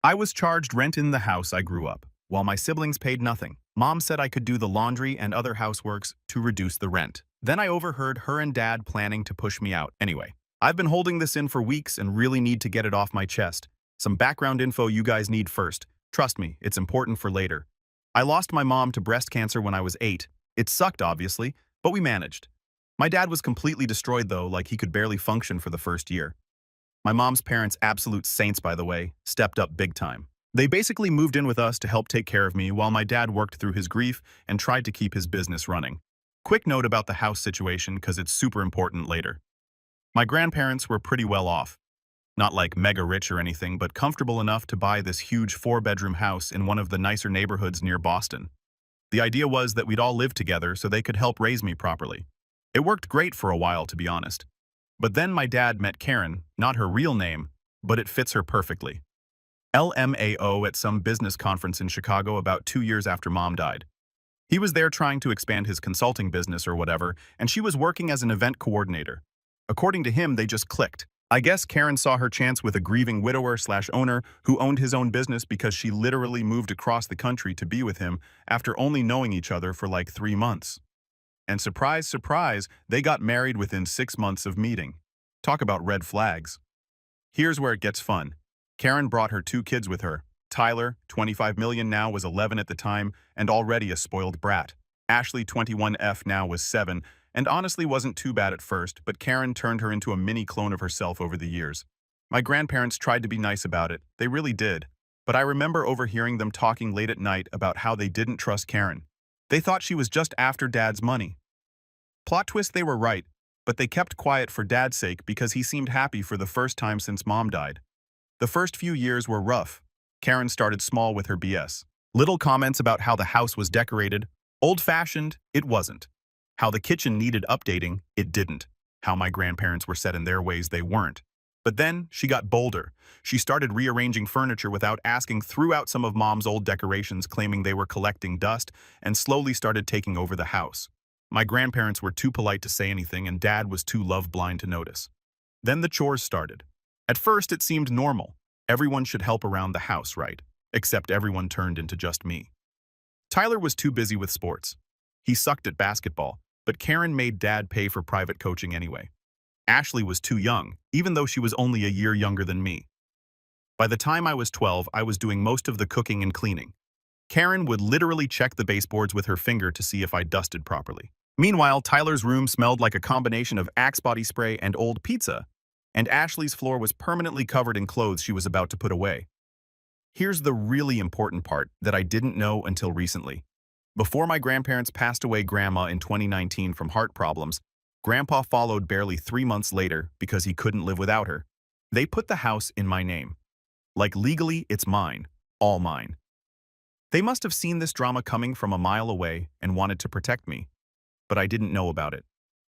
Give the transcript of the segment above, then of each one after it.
I was charged rent in the house I grew up, while my siblings paid nothing. Mom said I could do the laundry and other houseworks to reduce the rent. Then I overheard her and Dad planning to push me out. Anyway, I've been holding this in for weeks and really need to get it off my chest. Some background info you guys need first. Trust me, it's important for later. I lost my mom to breast cancer when I was 8. It sucked, obviously, but we managed. My dad was completely destroyed, though, like he could barely function for the first year. My mom's parents, absolute saints by the way, stepped up big time. They basically moved in with us to help take care of me while my dad worked through his grief and tried to keep his business running. Quick note about the house situation because it's super important later. My grandparents were pretty well off. Not like mega rich or anything, but comfortable enough to buy this huge 4-bedroom house in one of the nicer neighborhoods near Boston. The idea was that we'd all live together so they could help raise me properly. It worked great for a while, to be honest. But then my dad met Karen, not her real name, but it fits her perfectly. LMAO at some business conference in Chicago about 2 years after Mom died. He was there trying to expand his consulting business or whatever, and she was working as an event coordinator. According to him, they just clicked. I guess Karen saw her chance with a grieving widower/owner who owned his own business because she literally moved across the country to be with him after only knowing each other for like 3 months. And surprise, surprise, they got married within 6 months of meeting. Talk about red flags. Here's where it gets fun. Karen brought her 2 kids with her. Tyler, 25 million now, was 11 at the time and already a spoiled brat. Ashley, 21F now, was 7, and honestly wasn't too bad at first, but Karen turned her into a mini clone of herself over the years. My grandparents tried to be nice about it, they really did, but I remember overhearing them talking late at night about how they didn't trust Karen. They thought she was just after Dad's money. Plot twist, they were right, but they kept quiet for Dad's sake because he seemed happy for the first time since Mom died. The first few years were rough. Karen started small with her BS. Little comments about how the house was decorated. Old-fashioned, it wasn't. How the kitchen needed updating, it didn't. How my grandparents were set in their ways, they weren't. But then, she got bolder. She started rearranging furniture without asking, threw out some of Mom's old decorations claiming they were collecting dust, and slowly started taking over the house. My grandparents were too polite to say anything, and Dad was too love-blind to notice. Then the chores started. At first, it seemed normal. Everyone should help around the house, right? Except everyone turned into just me. Tyler was too busy with sports. He sucked at basketball, but Karen made Dad pay for private coaching anyway. Ashley was too young, even though she was only a year younger than me. By the time I was 12, I was doing most of the cooking and cleaning. Karen would literally check the baseboards with her finger to see if I dusted properly. Meanwhile, Tyler's room smelled like a combination of Axe body spray and old pizza, and Ashley's floor was permanently covered in clothes she was about to put away. Here's the really important part that I didn't know until recently. Before my grandparents passed away Grandma in 2019 from heart problems, Grandpa followed barely 3 months later because he couldn't live without her. They put the house in my name. Like legally, it's mine. All mine. They must have seen this drama coming from a mile away and wanted to protect me. But I didn't know about it.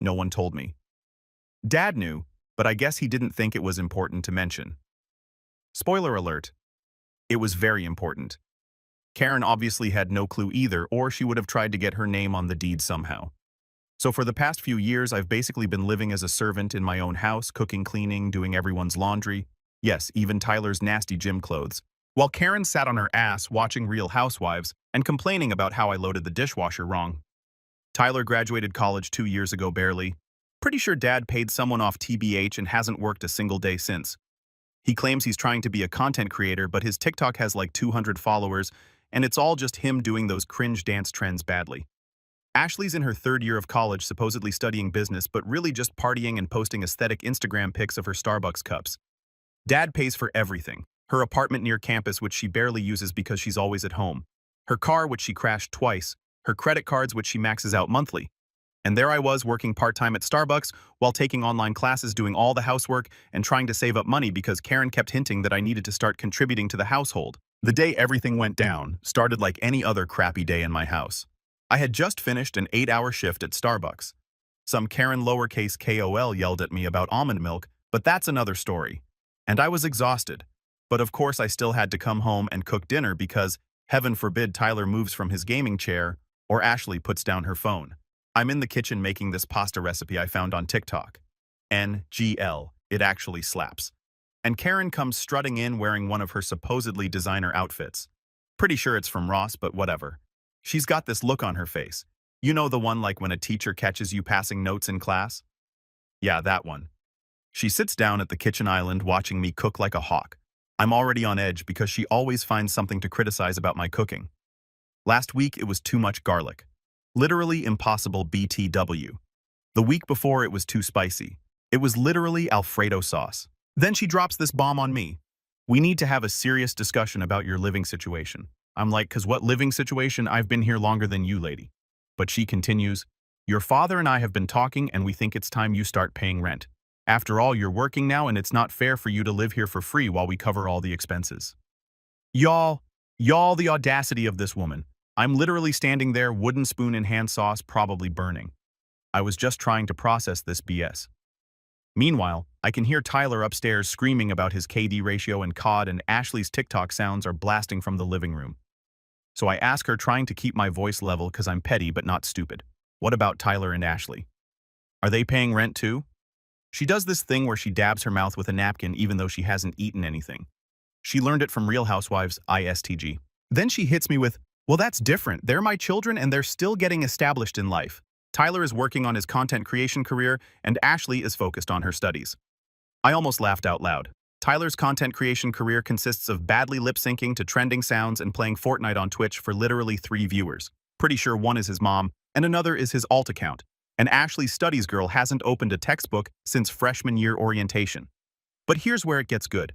No one told me. Dad knew, but I guess he didn't think it was important to mention. Spoiler alert. It was very important. Karen obviously had no clue either, or she would have tried to get her name on the deed somehow. So for the past few years, I've basically been living as a servant in my own house, cooking, cleaning, doing everyone's laundry. Yes, even Tyler's nasty gym clothes. While Karen sat on her ass watching Real Housewives and complaining about how I loaded the dishwasher wrong. Tyler graduated college 2 years ago barely. Pretty sure Dad paid someone off TBH and hasn't worked a single day since. He claims he's trying to be a content creator, but his TikTok has like 200 followers, and it's all just him doing those cringe dance trends badly. Ashley's in her 3rd year of college, supposedly studying business, but really just partying and posting aesthetic Instagram pics of her Starbucks cups. Dad pays for everything. Her apartment near campus, which she barely uses because she's always at home. Her car, which she crashed twice. Her credit cards, which she maxes out monthly. And there I was working part-time at Starbucks while taking online classes, doing all the housework, and trying to save up money because Karen kept hinting that I needed to start contributing to the household. The day everything went down started like any other crappy day in my house. I had just finished an 8-hour shift at Starbucks. Some Karen lowercase KOL yelled at me about almond milk, but that's another story. And I was exhausted. But of course I still had to come home and cook dinner because, heaven forbid, Tyler moves from his gaming chair or Ashley puts down her phone. I'm in the kitchen making this pasta recipe I found on TikTok. NGL. It actually slaps. And Karen comes strutting in wearing one of her supposedly designer outfits. Pretty sure it's from Ross, but whatever. She's got this look on her face. You know, the one like when a teacher catches you passing notes in class? Yeah, that one. She sits down at the kitchen island watching me cook like a hawk. I'm already on edge because she always finds something to criticize about my cooking. Last week it was too much garlic. Literally impossible BTW. The week before it was too spicy. It was literally Alfredo sauce. Then she drops this bomb on me. We need to have a serious discussion about your living situation. I'm like, 'cause what living situation? I've been here longer than you, lady. But she continues, your father and I have been talking and we think it's time you start paying rent. After all, you're working now and it's not fair for you to live here for free while we cover all the expenses. Y'all, the audacity of this woman. I'm literally standing there, wooden spoon in hand sauce, probably burning. I was just trying to process this BS. Meanwhile, I can hear Tyler upstairs screaming about his KD ratio and COD, and Ashley's TikTok sounds are blasting from the living room. So I ask her, trying to keep my voice level because I'm petty but not stupid. What about Tyler and Ashley? Are they paying rent too? She does this thing where she dabs her mouth with a napkin even though she hasn't eaten anything. She learned it from Real Housewives ISTG. Then she hits me with, well, that's different. They're my children and they're still getting established in life. Tyler is working on his content creation career and Ashley is focused on her studies. I almost laughed out loud. Tyler's content creation career consists of badly lip-syncing to trending sounds and playing Fortnite on Twitch for literally 3 viewers. Pretty sure one is his mom and another is his alt account. And Ashley's studies girl hasn't opened a textbook since freshman year orientation. But here's where it gets good.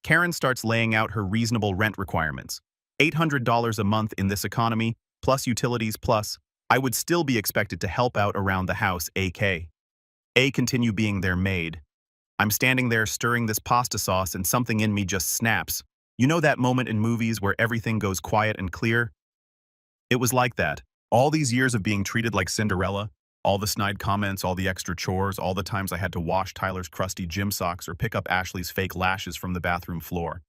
Karen starts laying out her reasonable rent requirements. $800 a month in this economy, plus utilities, plus I would still be expected to help out around the house, AK. Continue being their maid. I'm standing there stirring this pasta sauce and something in me just snaps. You know that moment in movies where everything goes quiet and clear? It was like that. All these years of being treated like Cinderella, all the snide comments, all the extra chores, all the times I had to wash Tyler's crusty gym socks or pick up Ashley's fake lashes from the bathroom floor.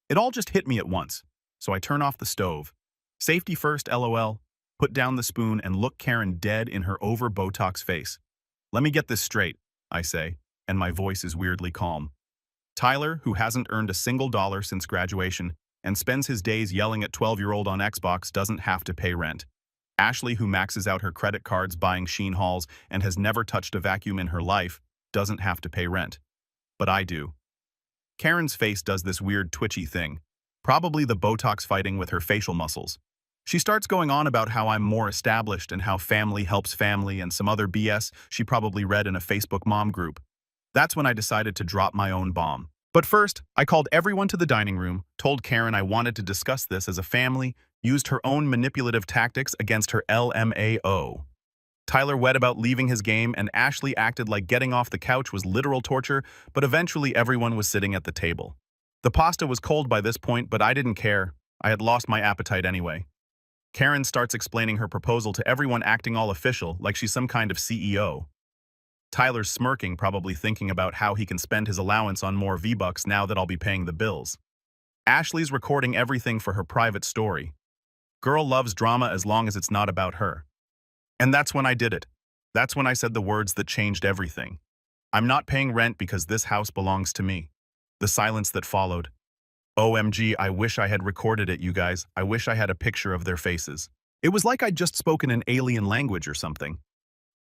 It all just hit me at once. So I turn off the stove. Safety first, LOL. Put down the spoon and look Karen dead in her over-Botox face. Let me get this straight, I say, and my voice is weirdly calm. Tyler, who hasn't earned a single dollar since graduation and spends his days yelling at 12-year-old on Xbox, doesn't have to pay rent. Ashley, who maxes out her credit cards buying Shein hauls and has never touched a vacuum in her life, doesn't have to pay rent. But I do. Karen's face does this weird twitchy thing, probably the Botox fighting with her facial muscles. She starts going on about how I'm more established and how family helps family and some other BS she probably read in a Facebook mom group. That's when I decided to drop my own bomb. But first, I called everyone to the dining room, told Karen I wanted to discuss this as a family, used her own manipulative tactics against her LMAO. Tyler wed about leaving his game and Ashley acted like getting off the couch was literal torture, but eventually everyone was sitting at the table. The pasta was cold by this point, but I didn't care. I had lost my appetite anyway. Karen starts explaining her proposal to everyone, acting all official, like she's some kind of CEO. Tyler's smirking, probably thinking about how he can spend his allowance on more V-Bucks now that I'll be paying the bills. Ashley's recording everything for her private story. Girl loves drama as long as it's not about her. And that's when I did it. That's when I said the words that changed everything. I'm not paying rent because this house belongs to me. The silence that followed. OMG, I wish I had recorded it, you guys. I wish I had a picture of their faces. It was like I'd just spoken an alien language or something.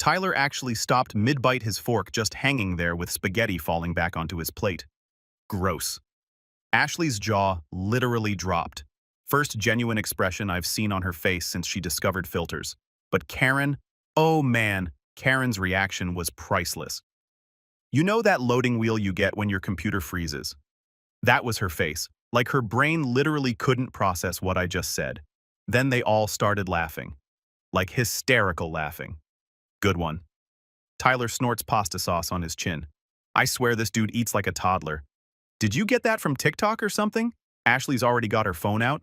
Tyler actually stopped mid-bite his fork, just hanging there with spaghetti falling back onto his plate. Gross. Ashley's jaw literally dropped. First genuine expression I've seen on her face since she discovered filters. But Karen, oh man, Karen's reaction was priceless. You know that loading wheel you get when your computer freezes? That was her face, like her brain literally couldn't process what I just said. Then they all started laughing. Like hysterical laughing. Good one. Tyler snorts pasta sauce on his chin. I swear this dude eats like a toddler. Did you get that from TikTok or something? Ashley's already got her phone out.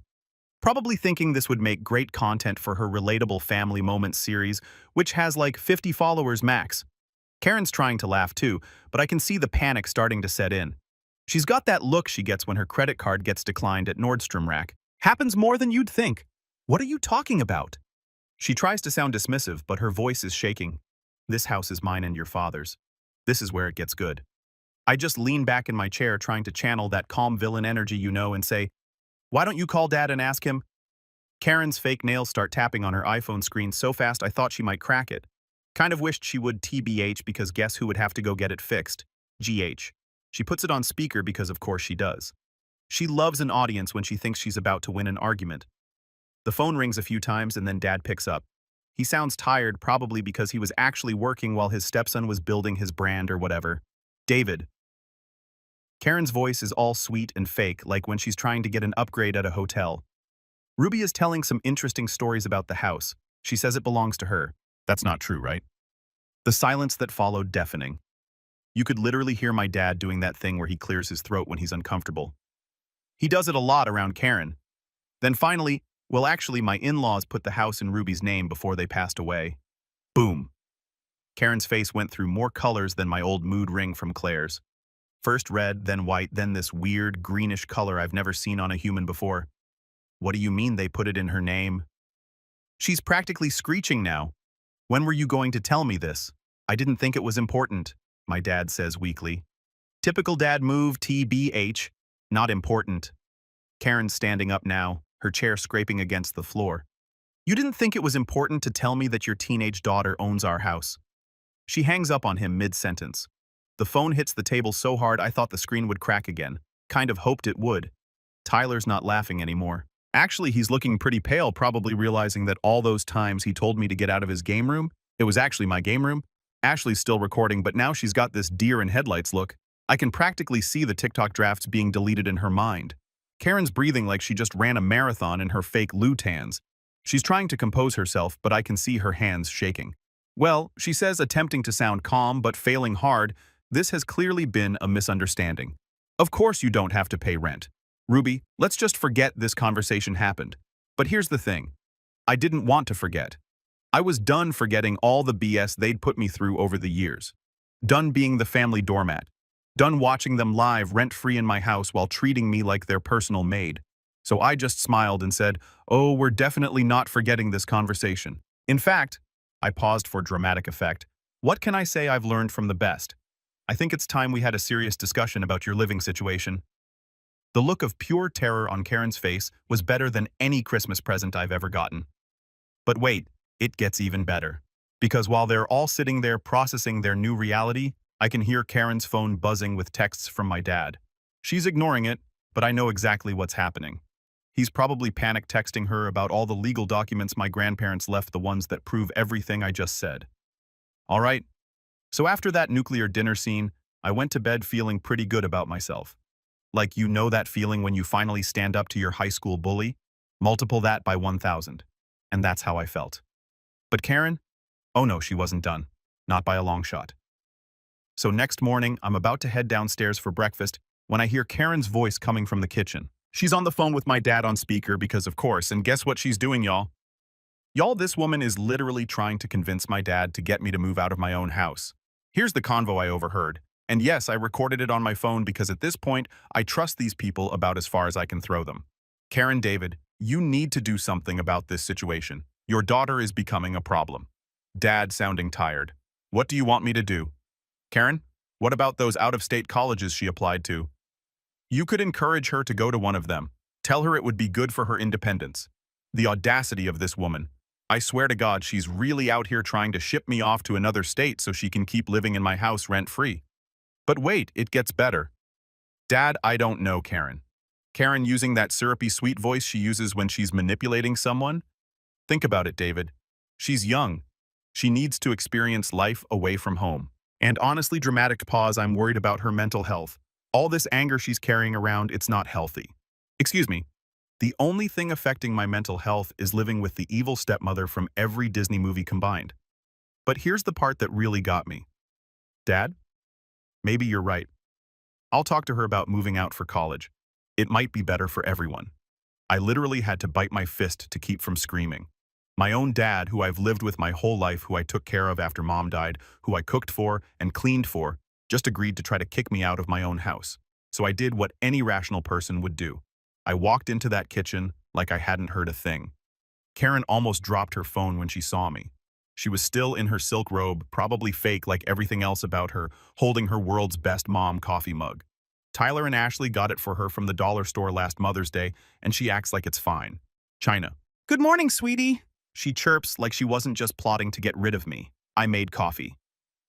Probably thinking this would make great content for her Relatable Family Moments series, which has like 50 followers max. Karen's trying to laugh too, but I can see the panic starting to set in. She's got that look she gets when her credit card gets declined at Nordstrom Rack. Happens more than you'd think. What are you talking about? She tries to sound dismissive, but her voice is shaking. This house is mine and your father's. This is where it gets good. I just lean back in my chair trying to channel that calm villain energy and say, "Why don't you call Dad and ask him?" Karen's fake nails start tapping on her iPhone screen so fast I thought she might crack it. Kind of wished she would TBH because guess who would have to go get it fixed? GH. She puts it on speaker because of course she does. She loves an audience when she thinks she's about to win an argument. The phone rings a few times and then Dad picks up. He sounds tired, probably because he was actually working while his stepson was building his brand or whatever. David. Karen's voice is all sweet and fake, like when she's trying to get an upgrade at a hotel. Ruby is telling some interesting stories about the house. She says it belongs to her. That's not true, right? The silence that followed deafening. You could literally hear my dad doing that thing where he clears his throat when he's uncomfortable. He does it a lot around Karen. Then finally, well, actually, my in-laws put the house in Ruby's name before they passed away. Boom. Karen's face went through more colors than my old mood ring from Claire's. First red, then white, then this weird greenish color I've never seen on a human before. What do you mean they put it in her name? She's practically screeching now. When were you going to tell me this? I didn't think it was important, my dad says weakly. Typical dad move, TBH. Not important. Karen's standing up now, her chair scraping against the floor. You didn't think it was important to tell me that your teenage daughter owns our house? She hangs up on him mid-sentence. The phone hits the table so hard I thought the screen would crack again. Kind of hoped it would. Tyler's not laughing anymore. Actually, he's looking pretty pale, probably realizing that all those times he told me to get out of his game room, it was actually my game room. Ashley's still recording, but now she's got this deer in headlights look. I can practically see the TikTok drafts being deleted in her mind. Karen's breathing like she just ran a marathon in her fake Lutans. She's trying to compose herself, but I can see her hands shaking. Well, she says, attempting to sound calm but failing hard, this has clearly been a misunderstanding. Of course you don't have to pay rent. Ruby, let's just forget this conversation happened. But here's the thing. I didn't want to forget. I was done forgetting all the BS they'd put me through over the years. Done being the family doormat. Done watching them live rent-free in my house while treating me like their personal maid. So I just smiled and said, "Oh, we're definitely not forgetting this conversation." In fact, I paused for dramatic effect. What can I say I've learned from the best? I think it's time we had a serious discussion about your living situation. The look of pure terror on Karen's face was better than any Christmas present I've ever gotten. But wait, it gets even better. Because while they're all sitting there processing their new reality, I can hear Karen's phone buzzing with texts from my dad. She's ignoring it, but I know exactly what's happening. He's probably panic texting her about all the legal documents my grandparents left, the ones that prove everything I just said. All right. So after that nuclear dinner scene, I went to bed feeling pretty good about myself. Like, you know that feeling when you finally stand up to your high school bully? Multiple that by 1,000. And that's how I felt. But Karen? Oh no, she wasn't done. Not by a long shot. So next morning, I'm about to head downstairs for breakfast when I hear Karen's voice coming from the kitchen. She's on the phone with my dad on speaker because of course, and guess what she's doing, y'all? Y'all, this woman is literally trying to convince my dad to get me to move out of my own house. Here's the convo I overheard. And yes, I recorded it on my phone because at this point, I trust these people about as far as I can throw them. Karen, David, you need to do something about this situation. Your daughter is becoming a problem. Dad sounding tired. What do you want me to do? Karen, what about those out-of-state colleges she applied to? You could encourage her to go to one of them. Tell her it would be good for her independence. The audacity of this woman. I swear to God, she's really out here trying to ship me off to another state so she can keep living in my house rent-free. But wait, it gets better. Dad, I don't know Karen. Karen using that syrupy sweet voice she uses when she's manipulating someone? Think about it, David. She's young. She needs to experience life away from home. And honestly, dramatic pause, I'm worried about her mental health. All this anger she's carrying around, it's not healthy. Excuse me. The only thing affecting my mental health is living with the evil stepmother from every Disney movie combined. But here's the part that really got me. Dad? Maybe you're right. I'll talk to her about moving out for college. It might be better for everyone. I literally had to bite my fist to keep from screaming. My own dad, who I've lived with my whole life, who I took care of after Mom died, who I cooked for and cleaned for, just agreed to try to kick me out of my own house. So I did what any rational person would do. I walked into that kitchen like I hadn't heard a thing. Karen almost dropped her phone when she saw me. She was still in her silk robe, probably fake like everything else about her, holding her world's best mom coffee mug. Tyler and Ashley got it for her from the dollar store last Mother's Day, and she acts like it's fine. China. Good morning, sweetie. She chirps like she wasn't just plotting to get rid of me. I made coffee.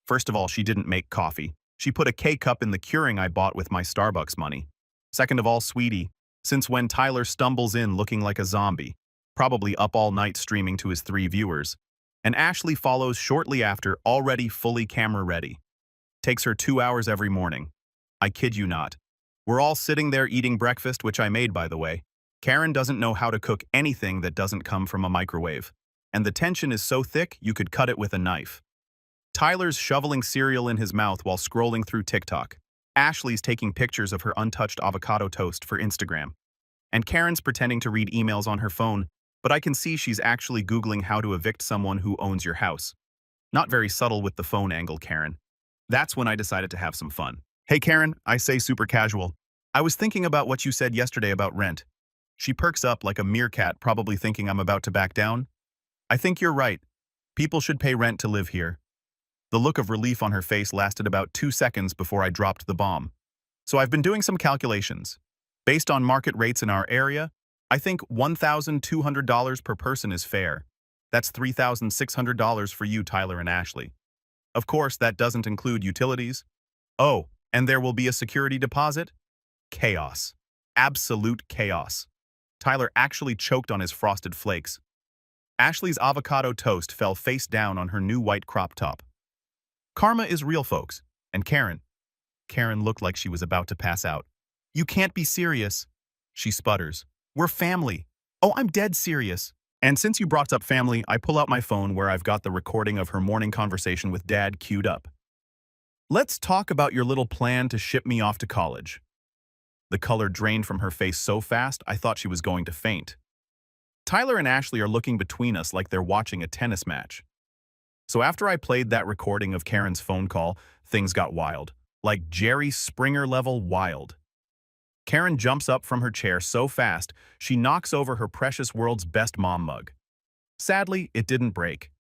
First of all, she didn't make coffee. She put a K-cup in the Keurig I bought with my Starbucks money. Second of all, sweetie, since when Tyler stumbles in looking like a zombie, probably up all night streaming to his 3 viewers, and Ashley follows shortly after, already fully camera ready. Takes her 2 hours every morning. I kid you not. We're all sitting there eating breakfast, which I made, by the way. Karen doesn't know how to cook anything that doesn't come from a microwave. And the tension is so thick, you could cut it with a knife. Tyler's shoveling cereal in his mouth while scrolling through TikTok. Ashley's taking pictures of her untouched avocado toast for Instagram. And Karen's pretending to read emails on her phone, but I can see she's actually Googling how to evict someone who owns your house. Not very subtle with the phone angle, Karen. That's when I decided to have some fun. Hey Karen, I say super casual. I was thinking about what you said yesterday about rent. She perks up like a meerkat, probably thinking I'm about to back down. I think you're right. People should pay rent to live here. The look of relief on her face lasted about 2 seconds before I dropped the bomb. So I've been doing some calculations. Based on market rates in our area, I think $1,200 per person is fair. That's $3,600 for you, Tyler and Ashley. Of course, that doesn't include utilities. Oh, and there will be a security deposit? Chaos. Absolute chaos. Tyler actually choked on his frosted flakes. Ashley's avocado toast fell face down on her new white crop top. Karma is real, folks. And Karen looked like she was about to pass out. You can't be serious. She sputters. We're family. Oh, I'm dead serious. And since you brought up family, I pull out my phone where I've got the recording of her morning conversation with Dad queued up. Let's talk about your little plan to ship me off to college. The color drained from her face so fast, I thought she was going to faint. Tyler and Ashley are looking between us like they're watching a tennis match. So after I played that recording of Karen's phone call, things got wild. Like Jerry Springer level wild. Karen jumps up from her chair so fast, she knocks over her precious world's best mom mug. Sadly, it didn't break.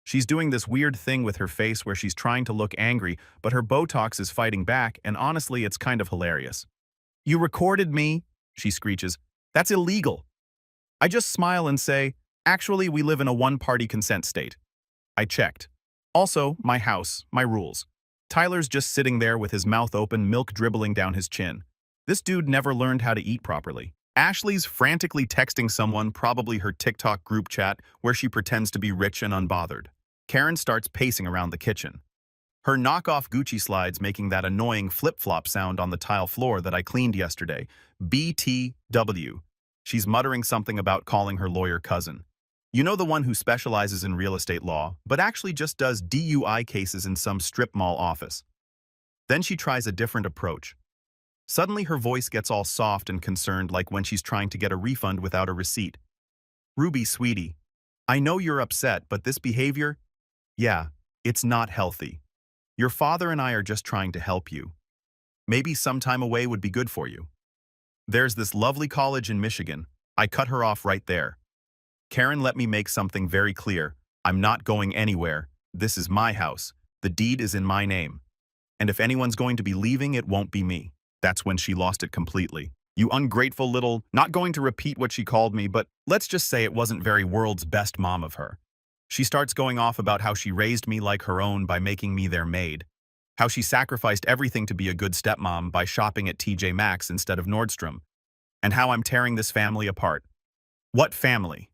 She's doing this weird thing with her face where she's trying to look angry, but her Botox is fighting back, and honestly, it's kind of hilarious. You recorded me, she screeches. That's illegal. I just smile and say, actually, we live in a one-party consent state. I checked. Also, my house, my rules. Tyler's just sitting there with his mouth open, milk dribbling down his chin. This dude never learned how to eat properly. Ashley's frantically texting someone, probably her TikTok group chat, where she pretends to be rich and unbothered. Karen starts pacing around the kitchen. Her knockoff Gucci slides making that annoying flip-flop sound on the tile floor that I cleaned yesterday. BTW. She's muttering something about calling her lawyer cousin. You know, the one who specializes in real estate law, but actually just does DUI cases in some strip mall office. Then she tries a different approach. Suddenly her voice gets all soft and concerned, like when she's trying to get a refund without a receipt. Ruby, sweetie, I know you're upset, but this behavior, yeah, it's not healthy. Your father and I are just trying to help you. Maybe some time away would be good for you. There's this lovely college in Michigan. I cut her off right there. Karen, let me make something very clear. I'm not going anywhere. This is my house. The deed is in my name. And if anyone's going to be leaving, it won't be me. That's when she lost it completely. You ungrateful little, not going to repeat what she called me, but let's just say it wasn't very world's best mom of her. She starts going off about how she raised me like her own by making me their maid. How she sacrificed everything to be a good stepmom by shopping at TJ Maxx instead of Nordstrom. And how I'm tearing this family apart. What family?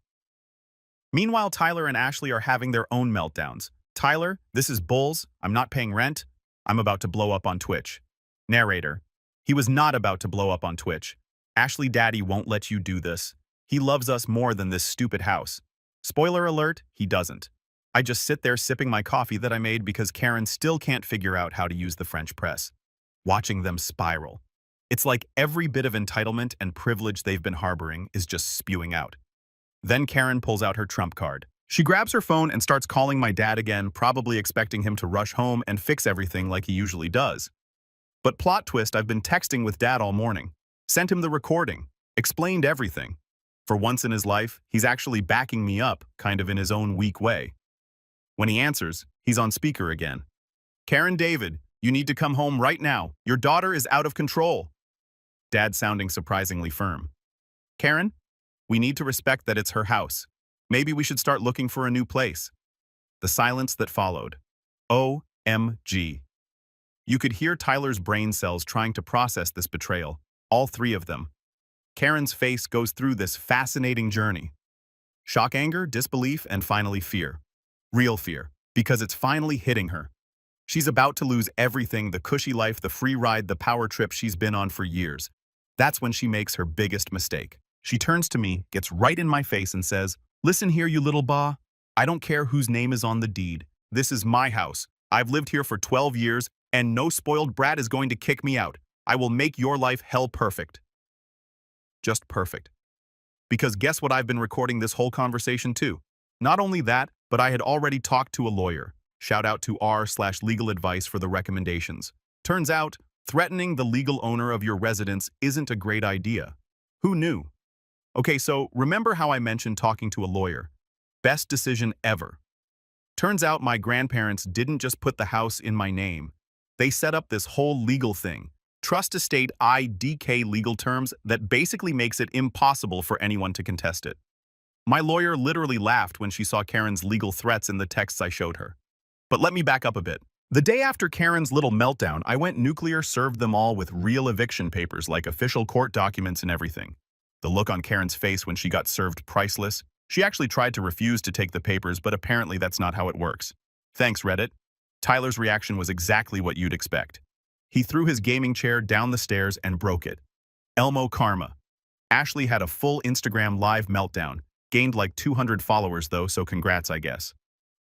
Meanwhile, Tyler and Ashley are having their own meltdowns. Tyler, this is bulls. I'm not paying rent. I'm about to blow up on Twitch. Narrator. He was not about to blow up on Twitch. Ashley Daddy won't let you do this. He loves us more than this stupid house. Spoiler alert, he doesn't. I just sit there sipping my coffee that I made because Karen still can't figure out how to use the French press. Watching them spiral. It's like every bit of entitlement and privilege they've been harboring is just spewing out. Then Karen pulls out her trump card. She grabs her phone and starts calling my dad again, probably expecting him to rush home and fix everything like he usually does. But plot twist, I've been texting with Dad all morning. Sent him the recording. Explained everything. For once in his life, he's actually backing me up, kind of in his own weak way. When he answers, he's on speaker again. Karen David, you need to come home right now. Your daughter is out of control. Dad sounding surprisingly firm. Karen, we need to respect that it's her house. Maybe we should start looking for a new place. The silence that followed. OMG. You could hear Tyler's brain cells trying to process this betrayal, all three of them. Karen's face goes through this fascinating journey. Shock, anger, disbelief, and finally fear. Real fear, because it's finally hitting her. She's about to lose everything, the cushy life, the free ride, the power trip she's been on for years. That's when she makes her biggest mistake. She turns to me, gets right in my face and says, "Listen here, you little ba. I don't care whose name is on the deed. This is my house. I've lived here for 12 years, and no spoiled brat is going to kick me out. I will make your life hell perfect." Just perfect. Because guess what, I've been recording this whole conversation too. Not only that, but I had already talked to a lawyer. Shout out to r/legal advice for the recommendations. Turns out, threatening the legal owner of your residence isn't a great idea. Who knew? Okay, so remember how I mentioned talking to a lawyer? Best decision ever. Turns out my grandparents didn't just put the house in my name. They set up this whole legal thing. Trust estate IDK legal terms that basically makes it impossible for anyone to contest it. My lawyer literally laughed when she saw Karen's legal threats in the texts I showed her. But let me back up a bit. The day after Karen's little meltdown, I went nuclear, served them all with real eviction papers like official court documents and everything. The look on Karen's face when she got served, priceless. She actually tried to refuse to take the papers, but apparently that's not how it works. Thanks, Reddit. Tyler's reaction was exactly what you'd expect. He threw his gaming chair down the stairs and broke it. Elmo karma. Ashley had a full Instagram live meltdown. Gained like 200 followers though, so congrats, I guess.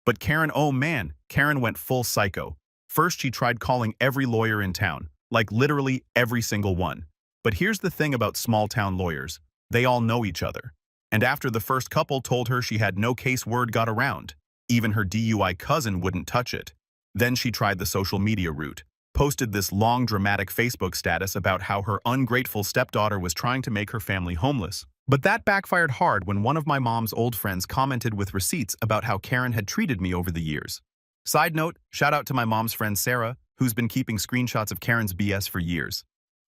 But Karen, oh man, Karen went full psycho. First, she tried calling every lawyer in town, like literally every single one. But here's the thing about small-town lawyers. They all know each other. And after the first couple told her she had no case, word got around. Even her DUI cousin wouldn't touch it. Then she tried the social media route. Posted this long, dramatic Facebook status about how her ungrateful stepdaughter was trying to make her family homeless. But that backfired hard when one of my mom's old friends commented with receipts about how Karen had treated me over the years. Side note, shout out to my mom's friend Sarah, who's been keeping screenshots of Karen's BS for years.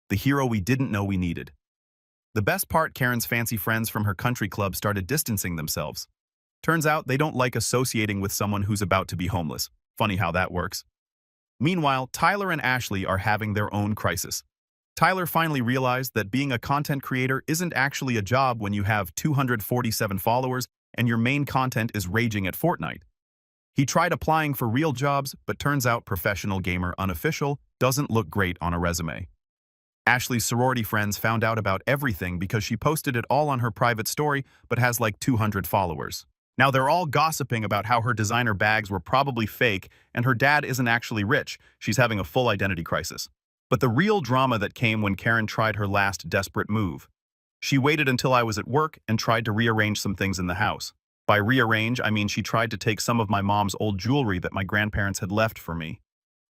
The hero we didn't know we needed. The best part, Karen's fancy friends from her country club started distancing themselves. Turns out they don't like associating with someone who's about to be homeless. Funny how that works. Meanwhile, Tyler and Ashley are having their own crisis. Tyler finally realized that being a content creator isn't actually a job when you have 247 followers and your main content is raging at Fortnite. He tried applying for real jobs, but turns out professional gamer unofficial doesn't look great on a resume. Ashley's sorority friends found out about everything because she posted it all on her private story, but has like 200 followers. Now they're all gossiping about how her designer bags were probably fake and her dad isn't actually rich. She's having a full identity crisis. But the real drama that came when Karen tried her last desperate move. She waited until I was at work and tried to rearrange some things in the house. By rearrange, I mean she tried to take some of my mom's old jewelry that my grandparents had left for me.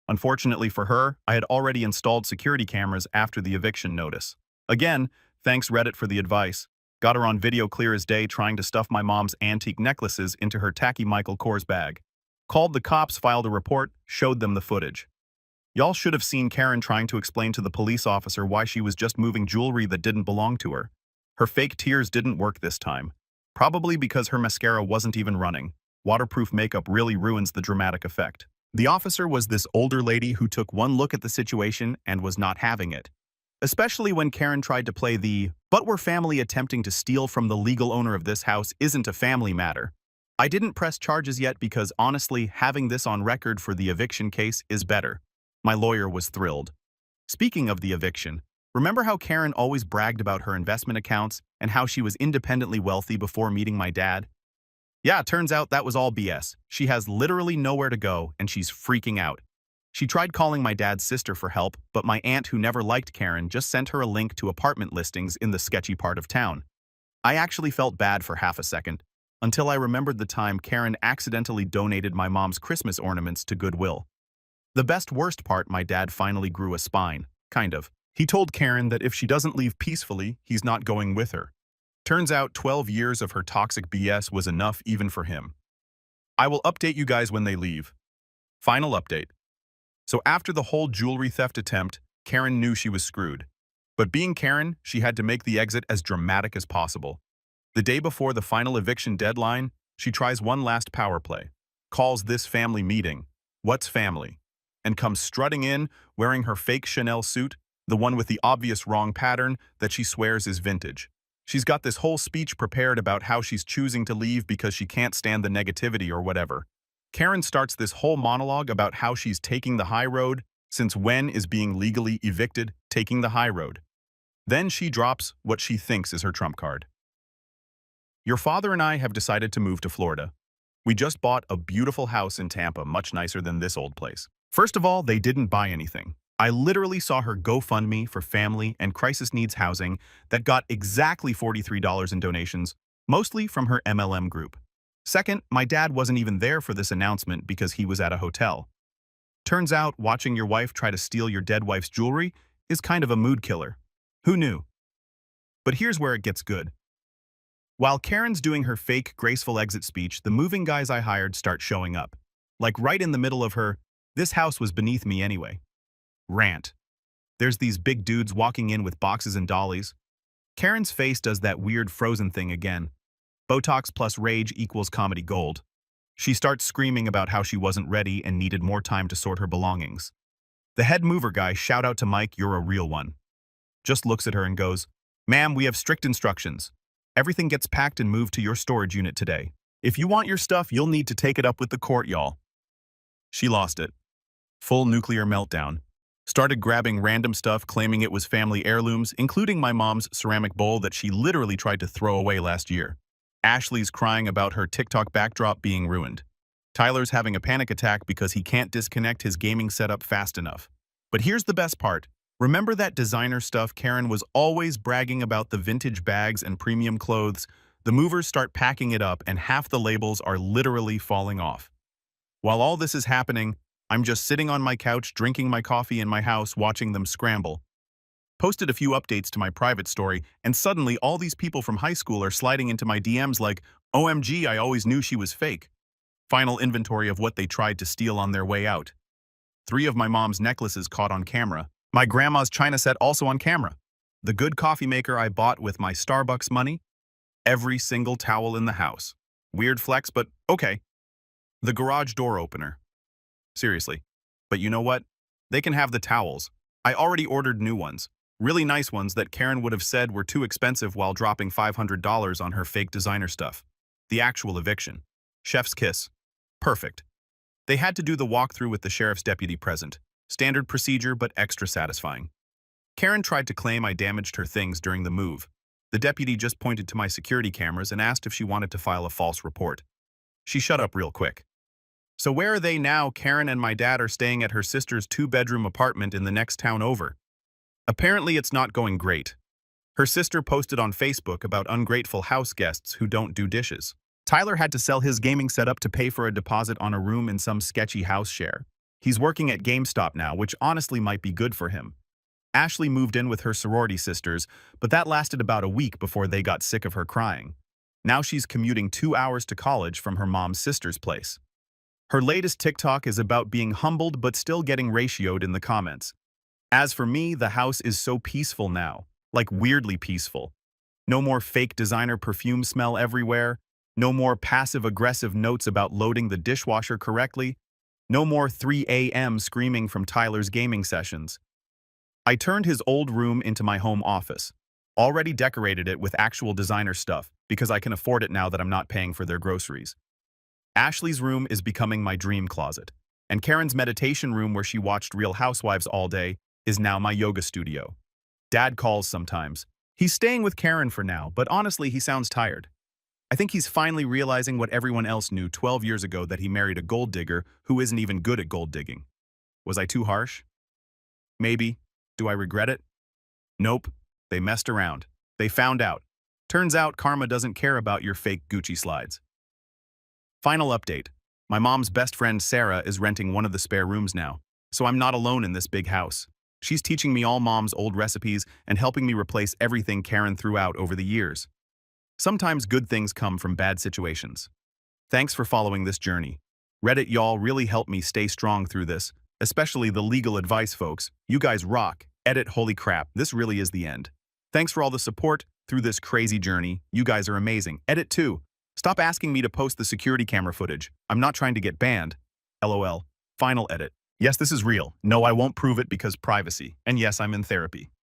Unfortunately for her, I had already installed security cameras after the eviction notice. Again, thanks Reddit for the advice. Got her on video clear as day trying to stuff my mom's antique necklaces into her tacky Michael Kors bag. Called the cops, filed a report, showed them the footage. Y'all should have seen Karen trying to explain to the police officer why she was just moving jewelry that didn't belong to her. Her fake tears didn't work this time. Probably because her mascara wasn't even running. Waterproof makeup really ruins the dramatic effect. The officer was this older lady who took one look at the situation and was not having it. Especially when Karen tried to play the, "but we're family, attempting to steal from the legal owner of this house isn't a family matter." I didn't press charges yet because honestly, having this on record for the eviction case is better. My lawyer was thrilled. Speaking of the eviction, remember how Karen always bragged about her investment accounts and how she was independently wealthy before meeting my dad? Yeah, turns out that was all BS. She has literally nowhere to go and she's freaking out. She tried calling my dad's sister for help, but my aunt, who never liked Karen, just sent her a link to apartment listings in the sketchy part of town. I actually felt bad for half a second, until I remembered the time Karen accidentally donated my mom's Christmas ornaments to Goodwill. The worst part, my dad finally grew a spine, kind of. He told Karen that if she doesn't leave peacefully, he's not going with her. Turns out 12 years of her toxic BS was enough even for him. I will update you guys when they leave. Final update. So after the whole jewelry theft attempt, Karen knew she was screwed. But being Karen, she had to make the exit as dramatic as possible. The day before the final eviction deadline, she tries one last power play, calls this family meeting, "What's family?" and comes strutting in wearing her fake Chanel suit, the one with the obvious wrong pattern that she swears is vintage. She's got this whole speech prepared about how she's choosing to leave because she can't stand the negativity or whatever. Karen starts this whole monologue about how she's taking the high road, since when is being legally evicted taking the high road? Then she drops what she thinks is her trump card. Your father and I have decided to move to Florida. We just bought a beautiful house in Tampa, much nicer than this old place. First of all, they didn't buy anything. I literally saw her GoFundMe for family and crisis needs housing that got exactly $43 in donations, mostly from her MLM group. Second, my dad wasn't even there for this announcement because he was at a hotel. Turns out, watching your wife try to steal your dead wife's jewelry is kind of a mood killer. Who knew? But here's where it gets good. While Karen's doing her fake, graceful exit speech, the moving guys I hired start showing up. Like right in the middle of her, "This house was beneath me anyway" rant. There's these big dudes walking in with boxes and dollies. Karen's face does that weird Frozen thing again. Botox plus rage equals comedy gold. She starts screaming about how she wasn't ready and needed more time to sort her belongings. The head mover guy, shout out to Mike, you're a real one, just looks at her and goes, "Ma'am, we have strict instructions. Everything gets packed and moved to your storage unit today. If you want your stuff, you'll need to take it up with the court, y'all." She lost it. Full nuclear meltdown. Started grabbing random stuff, claiming it was family heirlooms, including my mom's ceramic bowl that she literally tried to throw away last year. Ashley's crying about her TikTok backdrop being ruined. Tyler's having a panic attack because he can't disconnect his gaming setup fast enough. But here's the best part. Remember that designer stuff Karen was always bragging about, the vintage bags and premium clothes? The movers start packing it up and half the labels are literally falling off. While all this is happening, I'm just sitting on my couch drinking my coffee in my house watching them scramble. Posted a few updates to my private story, and suddenly all these people from high school are sliding into my DMs like, "OMG, I always knew she was fake." Final inventory of what they tried to steal on their way out. 3 of my mom's necklaces caught on camera. My grandma's china set also on camera. The good coffee maker I bought with my Starbucks money. Every single towel in the house. Weird flex, but okay. The garage door opener. Seriously. But you know what? They can have the towels. I already ordered new ones. Really nice ones that Karen would have said were too expensive while dropping $500 on her fake designer stuff. The actual eviction. Chef's kiss. Perfect. They had to do the walkthrough with the sheriff's deputy present. Standard procedure, but extra satisfying. Karen tried to claim I damaged her things during the move. The deputy just pointed to my security cameras and asked if she wanted to file a false report. She shut up real quick. So where are they now? Karen and my dad are staying at her sister's 2-bedroom apartment in the next town over. Apparently it's not going great. Her sister posted on Facebook about ungrateful house guests who don't do dishes. Tyler had to sell his gaming setup to pay for a deposit on a room in some sketchy house share. He's working at GameStop now, which honestly might be good for him. Ashley moved in with her sorority sisters, but that lasted about a week before they got sick of her crying. Now she's commuting 2 hours to college from her mom's sister's place. Her latest TikTok is about being humbled but still getting ratioed in the comments. As for me, the house is so peaceful now, like weirdly peaceful. No more fake designer perfume smell everywhere. No more passive-aggressive notes about loading the dishwasher correctly. No more 3 a.m. screaming from Tyler's gaming sessions. I turned his old room into my home office. Already decorated it with actual designer stuff because I can afford it now that I'm not paying for their groceries. Ashley's room is becoming my dream closet, and Karen's meditation room where she watched Real Housewives all day is now my yoga studio. Dad calls sometimes. He's staying with Karen for now, but honestly, he sounds tired. I think he's finally realizing what everyone else knew 12 years ago, that he married a gold digger who isn't even good at gold digging. Was I too harsh? Maybe. Do I regret it? Nope. They messed around. They found out. Turns out karma doesn't care about your fake Gucci slides. Final update. My mom's best friend Sarah is renting one of the spare rooms now, so I'm not alone in this big house. She's teaching me all mom's old recipes and helping me replace everything Karen threw out over the years. Sometimes good things come from bad situations. Thanks for following this journey. Reddit y'all really helped me stay strong through this, especially the legal advice folks. You guys rock. Edit, holy crap, this really is the end. Thanks for all the support through this crazy journey. You guys are amazing. Edit 2. Stop asking me to post the security camera footage. I'm not trying to get banned. LOL. Final edit. Yes, this is real. No, I won't prove it because privacy. And yes, I'm in therapy.